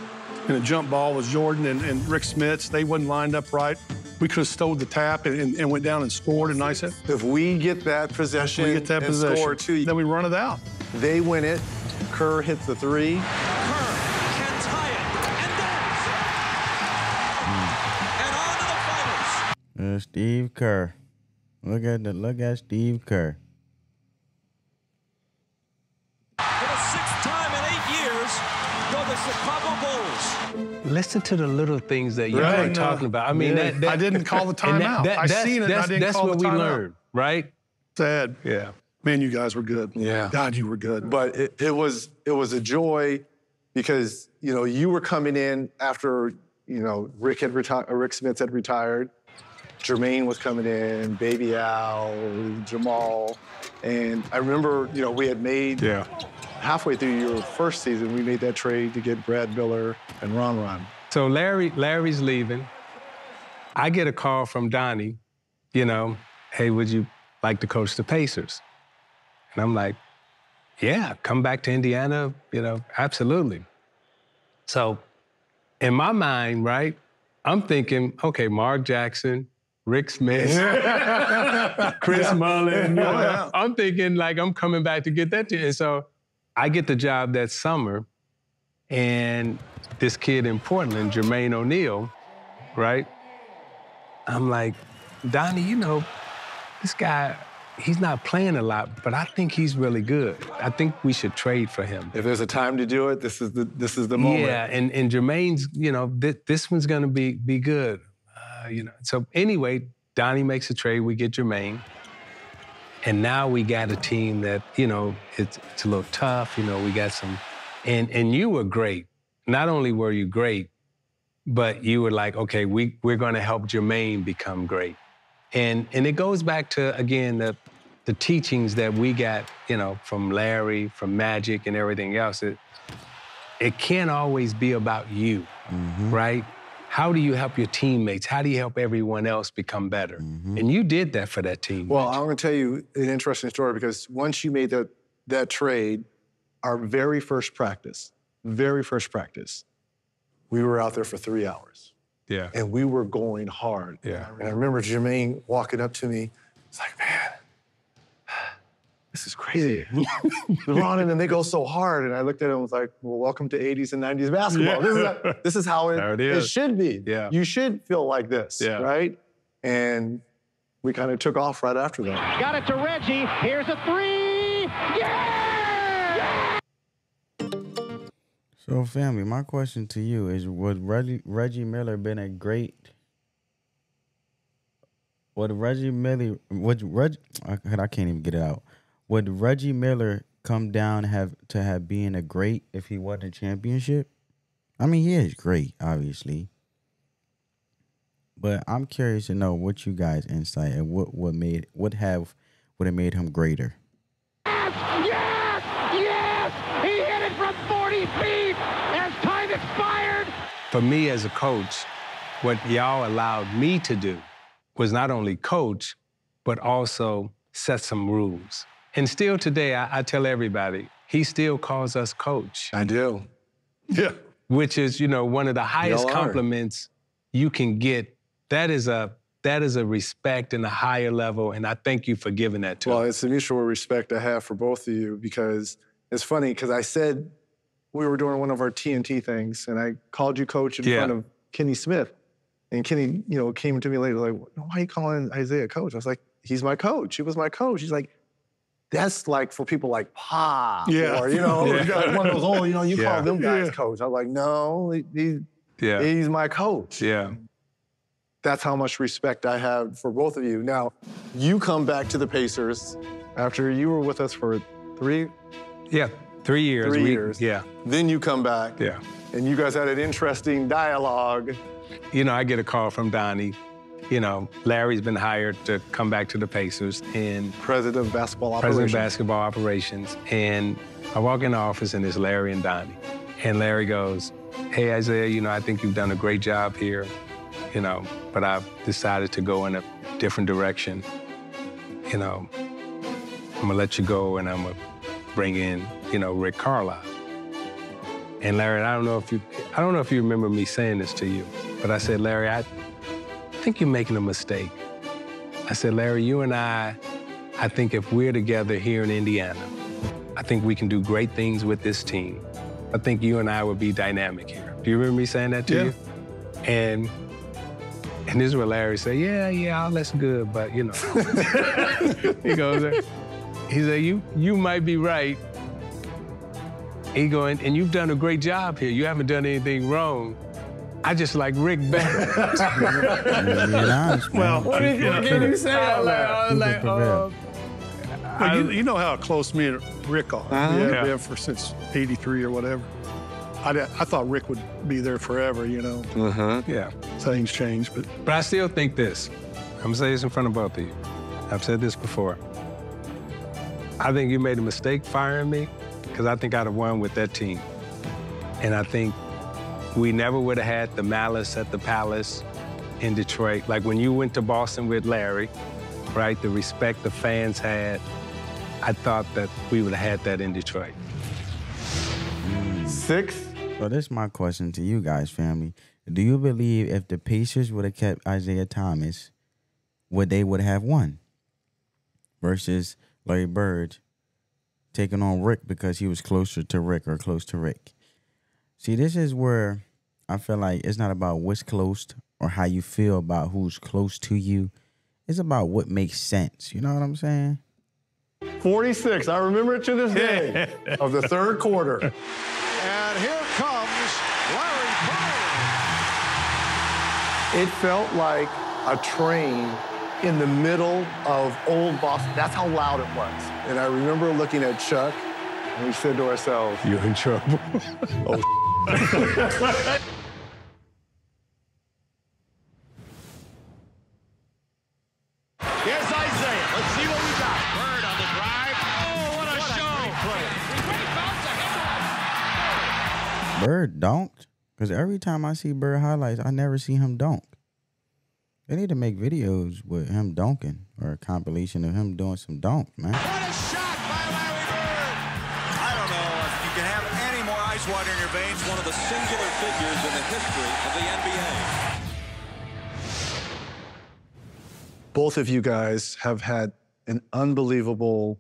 and a jump ball was Jordan and Rick Smits. They wasn't lined up right. We could have stole the tap and went down and scored. And I said, if we get that possession score too, then we run it out. They win it. Kerr hits the 3. Kerr can tie it. And on to the finals. Steve Kerr. Look at Steve Kerr. For the 6th time in 8 years, go the Chicago Bulls. Listen to the little things that y'all are talking about. I mean, I didn't call the timeout. I seen it. I didn't that's call what the we timeout. learned, right? Sad. Yeah. Man, you guys were good. Yeah. God, you were good. But it was a joy because, you were coming in after, Rick Smits had retired. Jermaine was coming in, Baby Al, Jamal. And I remember, we had made, halfway through your first season, we made that trade to get Brad Miller and Ron. So Larry's leaving. I get a call from Donnie, hey, would you like to coach the Pacers? And I'm like, yeah, come back to Indiana, absolutely. So in my mind, right, I'm thinking, okay, Mark Jackson, Rick Smith, Chris Mullin. I'm thinking like I'm coming back to get that team. And so I get the job that summer, and this kid in Portland, Jermaine O'Neal, right? I'm like, Donnie, this guy, he's not playing a lot, but I think he's really good. I think we should trade for him. If there's a time to do it, this is the moment. Yeah, and Jermaine's, this one's gonna be good. So anyway, Donnie makes a trade, we get Jermaine. And now we got a team that, it's a little tough, we got some, and you were great. Not only were you great, but you were like, okay, we're gonna help Jermaine become great. And it goes back to, again, the teachings that we got, from Larry, from Magic and everything else. It can't always be about you, right? How do you help your teammates? How do you help everyone else become better? And you did that for that team. Well, I'm gonna tell you an interesting story because once you made that trade, our very first practice, we were out there for 3 hours. Yeah. And we were going hard. Yeah. And I remember Jermaine walking up to me. It's like, man, this is crazy. They're running and they go so hard. And I looked at him and was like, well, welcome to 80s and 90s basketball. Yeah. This is how it should be. Yeah. You should feel like this, right? And we kind of took off right after that. Got it to Reggie. Here's a 3. Yeah! So, family, my question to you is: would Reggie Miller been a great? I can't even get it out. Would Reggie Miller come down to have being a great if he won a championship? I mean, he is great, obviously. But I'm curious to know what you guys' insight and what would have made him greater. Yes! He hit it from 40 feet as time expired. For me as a coach, what y'all allowed me to do was not only coach, but also set some rules. And still today, I tell everybody, he still calls us coach. I do. Yeah. Which is, one of the highest compliments you can get. That is a respect and a higher level, and I thank you for giving that to us. Well, it's a mutual respect I have for both of you because it's funny because I said we were doing one of our TNT things, and I called you coach in front of Kenny Smith. And Kenny, came to me later like, why are you calling Isaiah coach? I was like, he's my coach. He was my coach. He's like, that's like for people like Pop or, like one of those old, you call them guys coach. I was like, no, he's my coach. Yeah. That's how much respect I have for both of you. Now, you come back to the Pacers after you were with us for 3 Yeah, 3 years. 3 years. Yeah. Then you come back. Yeah. And you guys had an interesting dialogue. You know, I get a call from Donnie. You know, Larry's been hired to come back to the Pacers and President of basketball operations. President of basketball operations. And I walk in the office and it's Larry and Donnie. And Larry goes, "Hey, Isaiah, you know, I think you've done a great job here, you know, but I've decided to go in a different direction. You know, I'm gonna let you go and I'm gonna bring in, you know, Rick Carlisle." And Larry, I don't know if you remember me saying this to you, but I said, "Larry, I think you're making a mistake." I said, "Larry, you and I think if we're together here in Indiana, I think we can do great things with this team. I think you and I would be dynamic here." Do you remember me saying that to you? And this is what Larry said, yeah, all that's good, but you know. He said, you might be right. He going, and you've done a great job here. You haven't done anything wrong. I just like Rick better. Well, what did you say? I was like, well, you know how close me and Rick are. Yeah. We've been for since '83 or whatever. I thought Rick would be there forever, you know. Yeah. Things change, but I still think this. I'm gonna say this in front of both of you. I've said this before. I think you made a mistake firing me because I think I'd have won with that team. And I think we never would have had the malice at the Palace in Detroit. Like when you went to Boston with Larry, right, the respect the fans had, I thought that we would have had that in Detroit. 6. So this is my question to you guys, family. Do you believe if the Pacers would have kept Isaiah Thomas, would have won? Versus Larry Bird taking on Rick because he was closer to Rick or close to Rick. See, this is where I feel like it's not about what's close or how you feel about who's close to you. It's about what makes sense. You know what I'm saying? 46, I remember it to this day, of the third quarter. And here comes Larry Bird. It felt like a train in the middle of old Boston. That's how loud it was. And I remember looking at Chuck, and we said to ourselves, "You're in trouble." Oh, Here's Isaiah. Let's see what we got. Bird on the drive. Oh, what a show. Bird dunked? Because every time I see Bird highlights, I never see him dunk. They need to make videos with him dunking or a compilation of him doing some dunk, man. What a shot by Larry Bird. I don't know if you can have any more ice water in your veins. One of the singular figures in the history of the NBA. both of you guys have had an unbelievable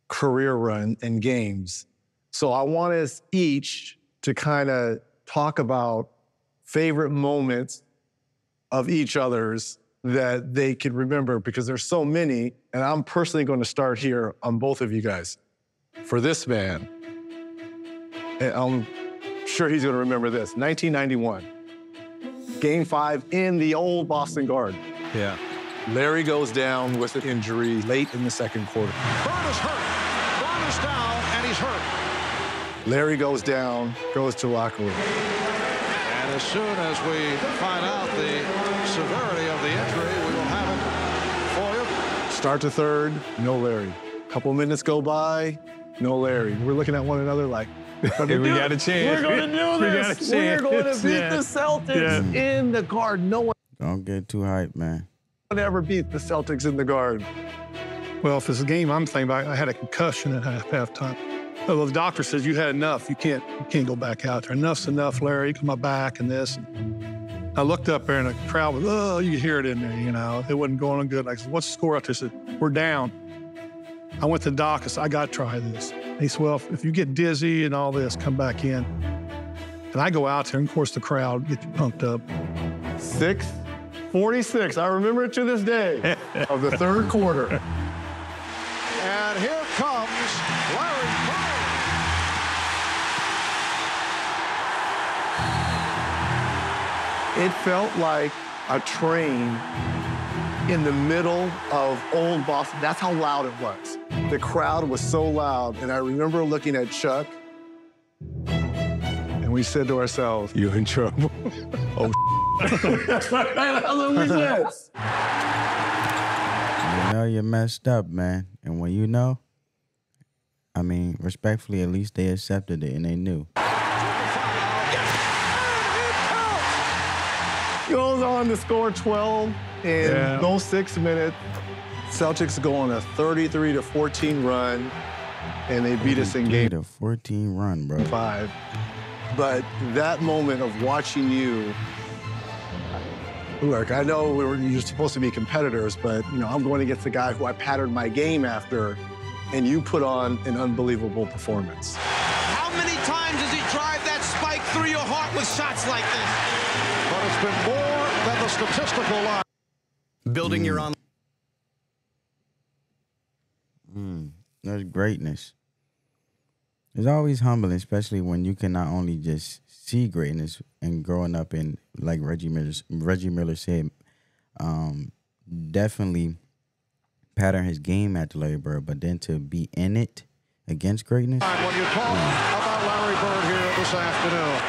career run in games. So I want us each to kind of talk about favorite moments of each other's that they can remember, because there's so many, and I'm personally going to start here on both of you guys. For this man, and I'm sure he's going to remember this, 1991, Game 5 in the old Boston Garden. Yeah. Larry goes down with an injury late in the second quarter. Bird is hurt. Bird is down, and he's hurt. Larry goes down, goes to the locker room. And as soon as we find out the severity of the injury, we will have it for you. Start to third, no Larry. Couple minutes go by, no Larry. We're looking at one another like, we got a chance. We're going to do this. We're going to beat the Celtics in the Garden. No one Don't get too hyped, man. ever beat the Celtics in the Garden. Well, if it's a game I'm thinking about, I had a concussion at halftime. Well, the doctor says you had enough. You can't go back out there. Enough's enough, Larry. Look at my back and this. I looked up there and the crowd was, oh, you could hear it in there, you know. It wasn't going on good. I said, what's the score out there? He said, we're down. I went to the doc. I said, I got to try this. He said, well, if you get dizzy and all this, come back in. And I go out there, and of course the crowd gets you pumped up. 6:46, I remember it to this day, of the third quarter. And here comes Larry Bird. It felt like a train in the middle of old Boston. That's how loud it was. The crowd was so loud. And I remember looking at Chuck, and we said to ourselves, "You're in trouble." Oh, that's what we said. You know you messed up, man. And when you know, I mean, respectfully, at least they accepted it and they knew. Goes on to score 12 in those 6 minutes. Celtics go on a 33-14 run, and they beat us in game 14 run, bro. 5. But that moment of watching you, look, I know you're supposed to be competitors, but you know I'm going against the guy who I patterned my game after, and you put on an unbelievable performance. How many times does he drive that spike through your heart with shots like this? But it's been more than the statistical line. Building your own. There's greatness. It's always humbling, especially when you can not only just see greatness and growing up in, like Reggie Miller said, definitely pattern his game after Larry Bird, but then to be in it against greatness. When you talk about Larry Bird here this afternoon.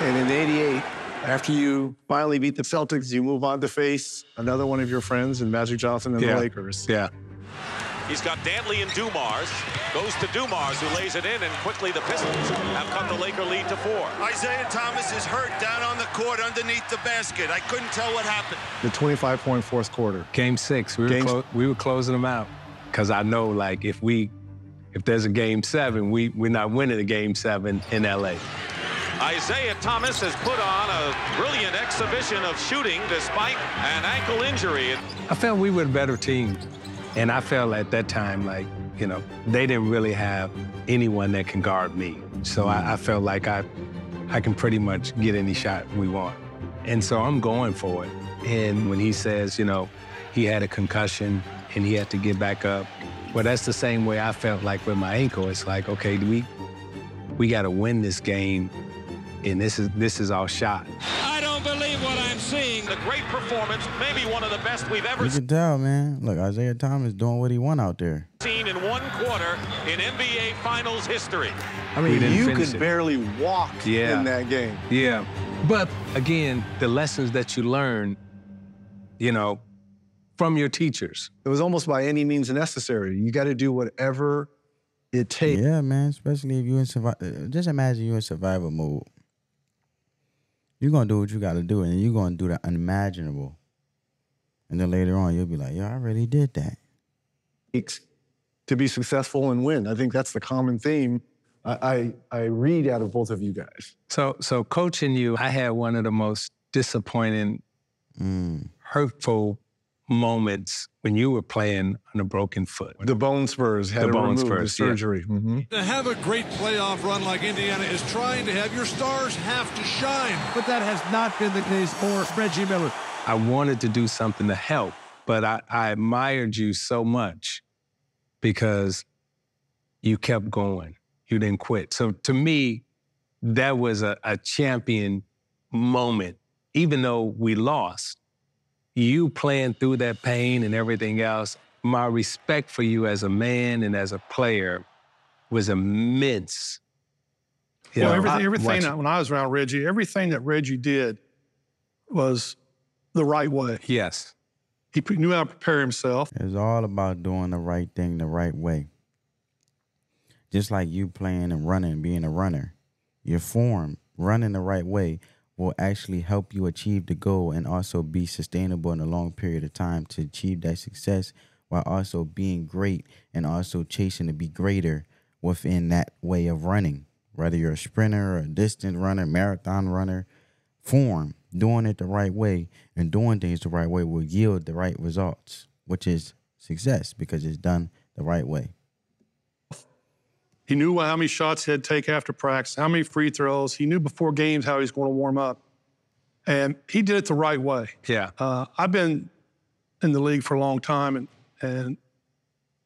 And in '88, after you finally beat the Celtics, you move on to face another one of your friends in Magic Johnson and the Lakers. Yeah. He's got Dantley and Dumars. Goes to Dumars, who lays it in, and quickly the Pistons have cut the Laker lead to 4. Isaiah Thomas is hurt down on the court underneath the basket. I couldn't tell what happened. The 25-point fourth quarter. Game 6, we were closing them out. Because I know, like, if there's a Game 7, we're not winning a Game 7 in L.A. Isaiah Thomas has put on a brilliant exhibition of shooting despite an ankle injury. I felt we were a better team. And I felt at that time like, you know, they didn't really have anyone that can guard me. So I felt like I can pretty much get any shot we want. And so I'm going for it. And when he says, you know, he had a concussion and he had to get back up, well, that's the same way I felt like with my ankle. It's like, okay, we got to win this game, and this is our shot. I don't believe what I'm seeing. The great performance, maybe one of the best we've ever You can tell, man. Look, Isaiah Thomas doing what he want out there. seen in one quarter in NBA Finals history. I mean, you could barely walk in that game. Yeah. But again, the lessons that you learn, you know, from your teachers. It was almost by any means necessary. You got to do whatever it takes. Yeah, man, especially if you in survival. Just imagine you in survival mode. You're going to do what you got to do, and you're going to do the unimaginable. And then later on, you'll be like, yo, I really did that. To be successful and win. I think that's the common theme I read out of both of you guys. So coaching you, I had one of the most disappointing, hurtful moments when you were playing on a broken foot. The bone spurs had to remove the surgery. Yeah. Mm-hmm. To have a great playoff run like Indiana is trying to have, your stars have to shine. But that has not been the case for Reggie Miller. I wanted to do something to help, but I admired you so much because you kept going. You didn't quit. So to me, that was a champion moment. Even though we lost, you playing through that pain and everything else, my respect for you as a man and as a player was immense. Well, everything when I was around Reggie, everything that Reggie did was the right way. Yes. He knew how to prepare himself. It was all about doing the right thing the right way. Just like you playing and running, being a runner. Your form, running the right way, will actually help you achieve the goal and also be sustainable in a long period of time to achieve that success while also being great and also chasing to be greater within that way of running. Whether you're a sprinter or a distant runner, marathon runner, form, doing it the right way and doing things the right way will yield the right results, which is success because it's done the right way. He knew how many shots he'd take after practice, how many free throws. He knew before games how he was going to warm up. And he did it the right way. Yeah. I've been in the league for a long time, and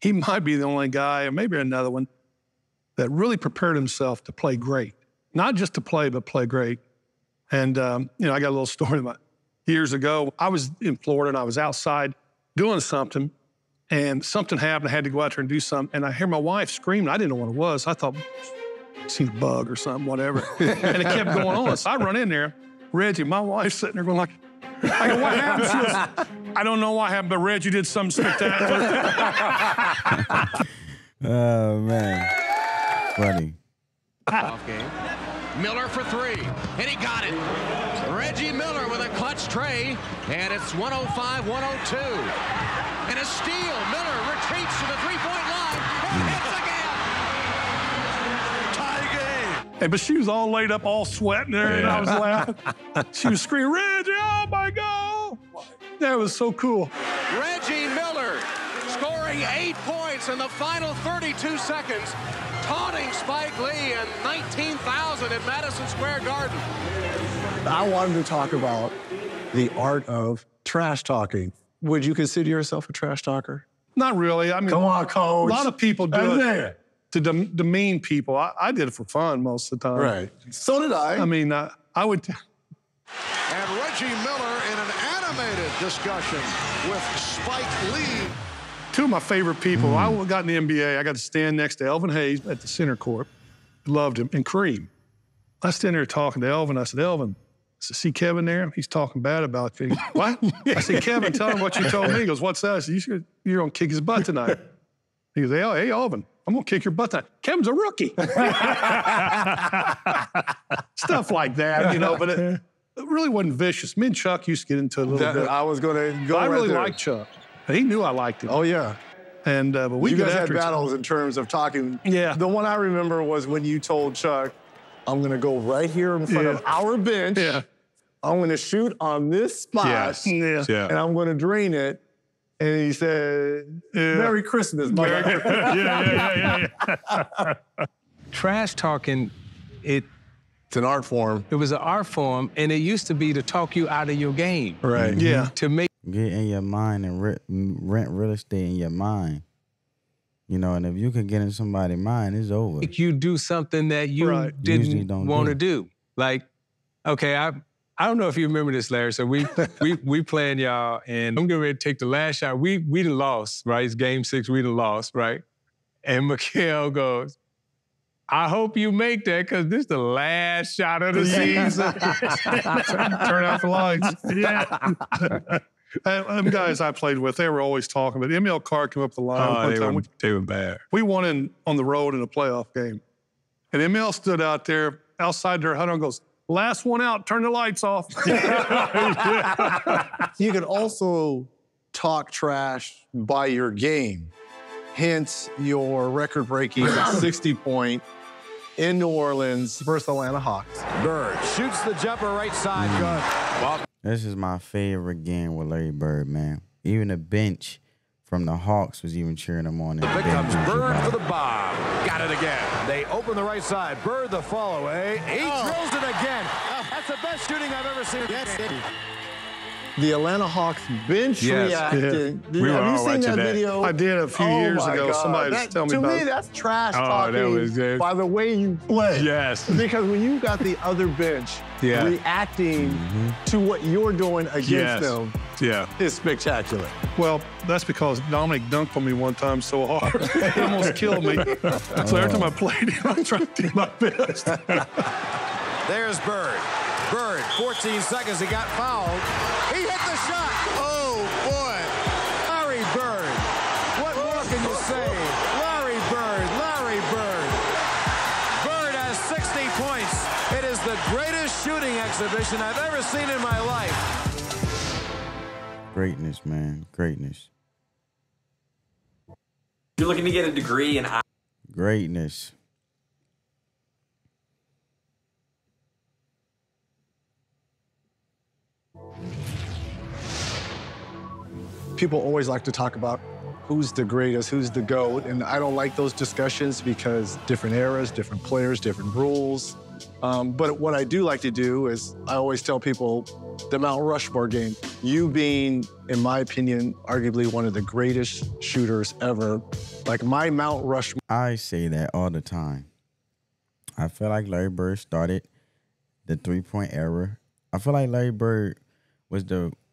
he might be the only guy, or maybe another one, that really prepared himself to play great. Not just to play, but play great. And, I got a little story about, years ago. I was in Florida and I was outside doing something, and something happened. I had to go out there and do something, and I hear my wife screaming. I didn't know what it was. I thought, seen a bug or something, whatever. And it kept going on. So I run in there. Reggie, my wife's sitting there going like, I go, what happened? She goes, I don't know what happened, but Reggie did something spectacular. Oh, man. Funny. Off game. Miller for three, and he got it. Reggie Miller with a clutch tray, and it's 105-102. And a steal. Miller retreats to the three-point line and hits again. Tie game. Hey, but she was all laid up, all sweating there, and I was laughing. She was screaming, Reggie, oh my God. That was so cool. Reggie Miller scoring 8 points in the final 32 seconds, taunting Spike Lee and 19,000 at Madison Square Garden. I wanted to talk about the art of trash talking. Would you consider yourself a trash talker? Not really. I mean, Come on, coach. A lot of people do it to demean people. I did it for fun most of the time. Right. So did I. I mean, I would. And Reggie Miller in an animated discussion with Spike Lee. Two of my favorite people. I got in the NBA. I got to stand next to Elvin Hayes at the center court. Loved him. And Kareem. I stand there talking to Elvin. I said, Elvin, I said, see Kevin there? He's talking bad about you. What? I said, Kevin, tell him what you told me. He goes, what's that? I said, you're going to kick his butt tonight. He goes, hey, Elvin, I'm going to kick your butt tonight. Kevin's a rookie. Stuff like that, you know, but it really wasn't vicious. Me and Chuck used to get into it a little bit. I was going to go I right really there. liked Chuck. He knew I liked him. Oh, yeah. And but we you get guys had after each other. battles in terms of talking. Yeah. The one I remember was when you told Chuck, I'm going to go right here in front of our bench. Yeah. I'm going to shoot on this spot. Yes. Yeah. And I'm going to drain it. And he said, Merry Christmas, my guy. Trash talking, it's an art form. It was an art form, and it used to be to talk you out of your game. Right. Yeah. To make Get in your mind and rent real estate in your mind. You know, and if you can get in somebody's mind, it's over. you do something that you Usually didn't don't want to do. do. Like, okay, I don't know if you remember this, Larry. So we playing y'all, and I'm getting ready to take the last shot. We done lost, right? It's game 6, we done lost, right? And Mikhail goes, I hope you make that because this is the last shot of the season. Turn out the lights. Yeah. And guys I played with, they were always talking. But Emil Carr came up the line one time. They were bad. We won on the road in a playoff game. And Emil stood out there outside their huddle and goes, last one out, turn the lights off. You can also talk trash by your game. Hence your record-breaking 60-point in New Orleans versus Atlanta Hawks. Bird shoots the jumper right side. Good. This is my favorite game with Larry Bird, man. Even the bench from the Hawks was even cheering him on. Here comes Bird for the bomb. Got it again. They open the right side. Bird the follow away. He drills it again. That's the best shooting I've ever seen. The Atlanta Hawks bench reacting. We were Have all you seen watching that that. video? I did a few years my ago. God. Somebody was telling me about To it. me, that's trash Oh, talking that was good. by the way you play. Yes. Because when you got the other bench reacting to what you're doing against them, it's spectacular. Well, that's because Dominic dunked on me one time so hard. He almost killed me. So every time I played him, I tried to do my best. There's Bird. Bird, 14 seconds, he got fouled. He hit the shot. Oh, boy. Larry Bird. What more can you say? Larry Bird. Bird has 60 points. It is the greatest shooting exhibition I've ever seen in my life. Greatness, man. Greatness. You're looking to get a degree in Greatness. People always like to talk about who's the greatest, who's the GOAT, and I don't like those discussions because different eras, different players, different rules. But what I do like to do is I always tell people the Mount Rushmore game. You being, in my opinion, arguably one of the greatest shooters ever. Like my Mount Rushmore. I say that all the time. I feel like Larry Bird started the three-point era. I feel like Larry Bird was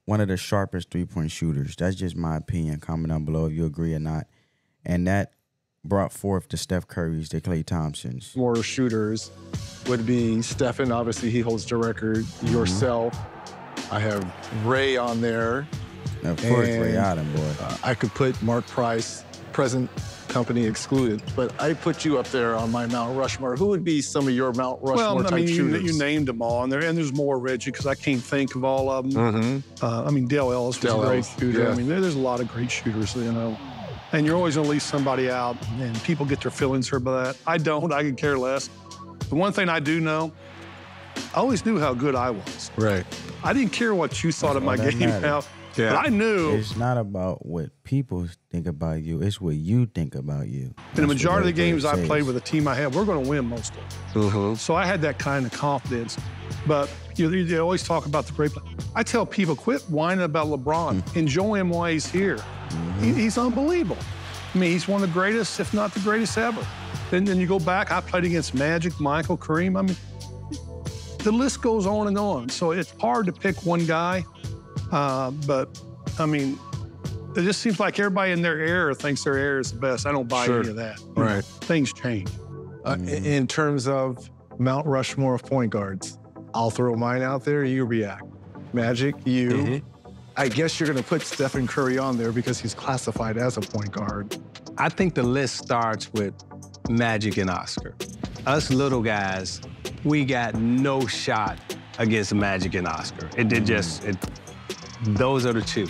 one of the sharpest three-point shooters. That's just my opinion. Comment down below if you agree or not. And that brought forth the Steph Currys, the Klay Thompsons. More shooters would be Stephen. Obviously, he holds the record. Yourself. I have Ray on there. Of course, Ray Allen, boy. I could put Mark Price, present company excluded, but I put you up there on my Mount Rushmore. Who would be some of your Mount Rushmore type shooters? You named them all, and there's more, Reggie, because I can't think of all of them. I mean, Dale Ellis was a great shooter. Yeah. I mean, there's a lot of great shooters, you know. And you're always going to leave somebody out, and people get their feelings hurt by that. I don't. I could care less. The one thing I do know, I always knew how good I was. Right. I didn't care what you thought of my game now. Yeah. But I knew. It's not about what people think about you. It's what you think about you. In the majority of the games I played with the team I had, we're going to win most of them. So I had that kind of confidence. But you always talk about the great play. I tell people, quit whining about LeBron. Enjoy him while he's here. He's unbelievable. I mean, he's one of the greatest, if not the greatest ever. Then you go back, I played against Magic, Michael, Kareem. I mean, the list goes on and on. So it's hard to pick one guy. But, I mean, it just seems like everybody in their era thinks their era is the best. I don't buy any of that. You know, things change. In terms of Mount Rushmore of point guards, I'll throw mine out there, you react. Magic, you. I guess you're going to put Stephen Curry on there because he's classified as a point guard. I think the list starts with Magic and Oscar. Us little guys, we got no shot against Magic and Oscar. Those are the two.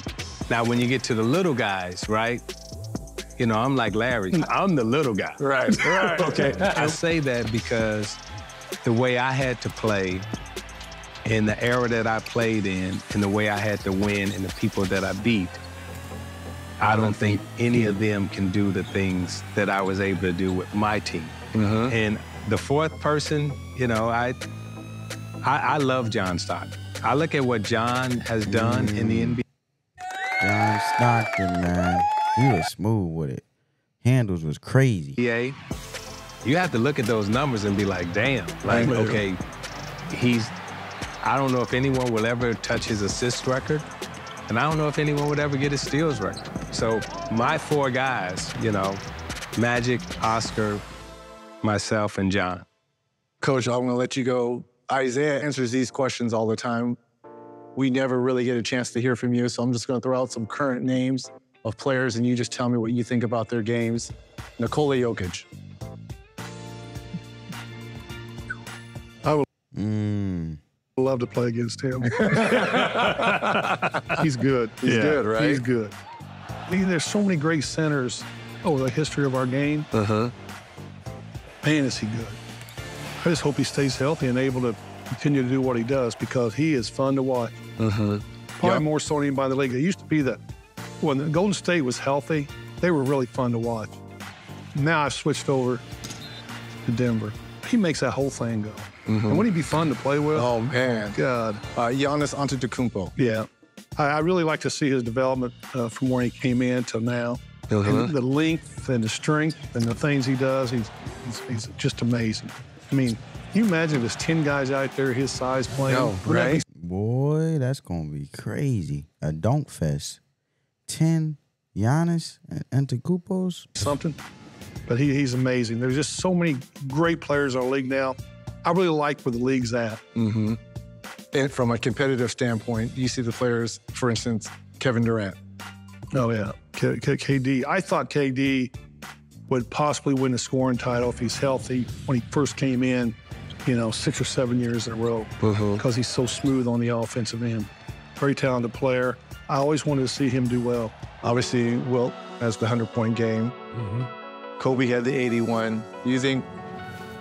Now, when you get to the little guys, right? You know, I'm like Larry. I'm the little guy. Right. Okay. I say that because the way I had to play in the era that I played in and the way I had to win and the people that I beat, I don't think any of them can do the things that I was able to do with my team. And the fourth person, you know, I love John Stockton. I look at what John has done in the NBA. John Stockton, man, he was smooth with it. Handles was crazy. Yeah, you have to look at those numbers and be like, damn, like, okay, I don't know if anyone will ever touch his assist record, and I don't know if anyone would ever get his steals record. So my four guys, you know, Magic, Oscar, myself, and John. Coach, I'm going to let you go. Isaiah answers these questions all the time. We never really get a chance to hear from you, so I'm just going to throw out some current names of players, and you just tell me what you think about their games. Nikola Jokic. I would love to play against him. He's good. He's good, right? He's good. I mean, there's so many great centers over the history of our game. Man, is he good. I just hope he stays healthy and able to continue to do what he does because he is fun to watch. Probably more so than anybody in the league. It used to be that when the Golden State was healthy, they were really fun to watch. Now I've switched over to Denver. He makes that whole thing go. And wouldn't he be fun to play with? Oh, man. God. Giannis Antetokounmpo. Yeah. I really like to see his development from where he came in till now. And the length and the strength and the things he does, he's just amazing. I mean, can you imagine if there's 10 guys out there his size playing? No, right? Boy, that's going to be crazy. A dunk fest. 10 Giannis and Antetokounmpos. Something. But he's amazing. There's just so many great players in our league now. I really like where the league's at. And from a competitive standpoint, you see the players, for instance, Kevin Durant. Oh, yeah. KD. I thought KD would possibly win the scoring title if he's healthy when he first came in, 6 or 7 years in a row because he's so smooth on the offensive end. Very talented player. I always wanted to see him do well. Obviously, Wilt has the 100-point game. Kobe had the 81. Do you think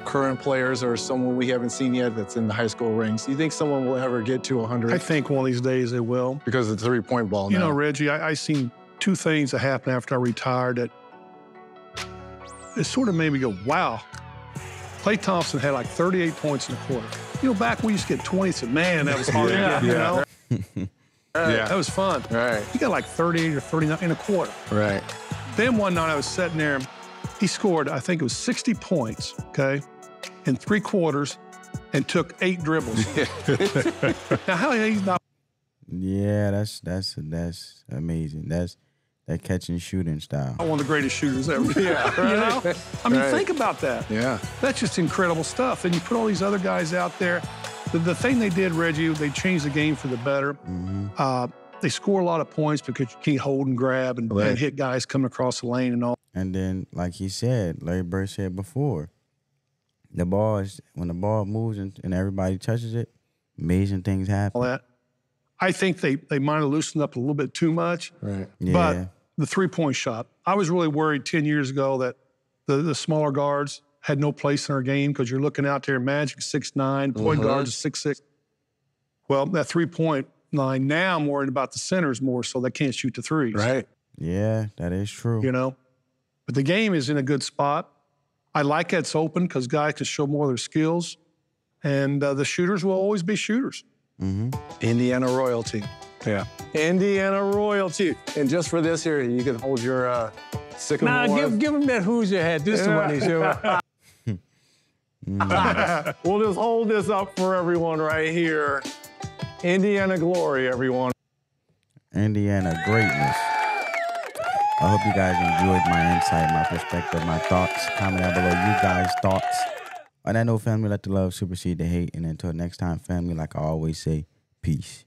current players or someone we haven't seen yet that's in the high school ranks, do you think someone will ever get to 100? I think one of these days they will. Because of the three-point ball now. You know, Reggie, I seen two things that happened after I retired that it sort of made me go, wow. Klay Thompson had like 38 points in the quarter. Back when we used to get 20, said, man, that was hard to get, That was fun. Right. He got like 38 or 39 in a quarter. Right. Then one night I was sitting there, he scored, I think it was 60 points, in 3 quarters and took 8 dribbles. Now, how he's not Yeah, that's amazing. That's that catch and shooting style. One of the greatest shooters ever. Yeah, right. You know? I mean, Right. think about that. Yeah. That's just incredible stuff. And you put all these other guys out there. The thing they did, Reggie, they changed the game for the better. Mm-hmm. They score a lot of points because you can't hold and grab and hit guys coming across the lane and all. And then, like he said, Larry Bird said before, the ball is when the ball moves and everybody touches it, amazing things happen. All that. I think they might have loosened up a little bit too much. Right. Yeah. But the three-point shot, I was really worried 10 years ago that the smaller guards had no place in our game because you're looking out there, Magic 6'9", point guards 6'6". Well, that three-point line, now I'm worried about the centers more so they can't shoot the threes. Right. Yeah, that is true. You know? But the game is in a good spot. I like that it's open because guys can show more of their skills. And the shooters will always be shooters. Mm-hmm. Indiana royalty. Yeah. Indiana royalty. And just for this here, you can hold your sycamore. Nah, give him that Hoosier hat. This is the one he showed. We'll just hold this up for everyone right here. Indiana glory, everyone. Indiana greatness. I hope you guys enjoyed my insight, my perspective, my thoughts. Comment down below you guys' thoughts. On that note, family, let the love supersede the hate. And until next time, family, like I always say, peace.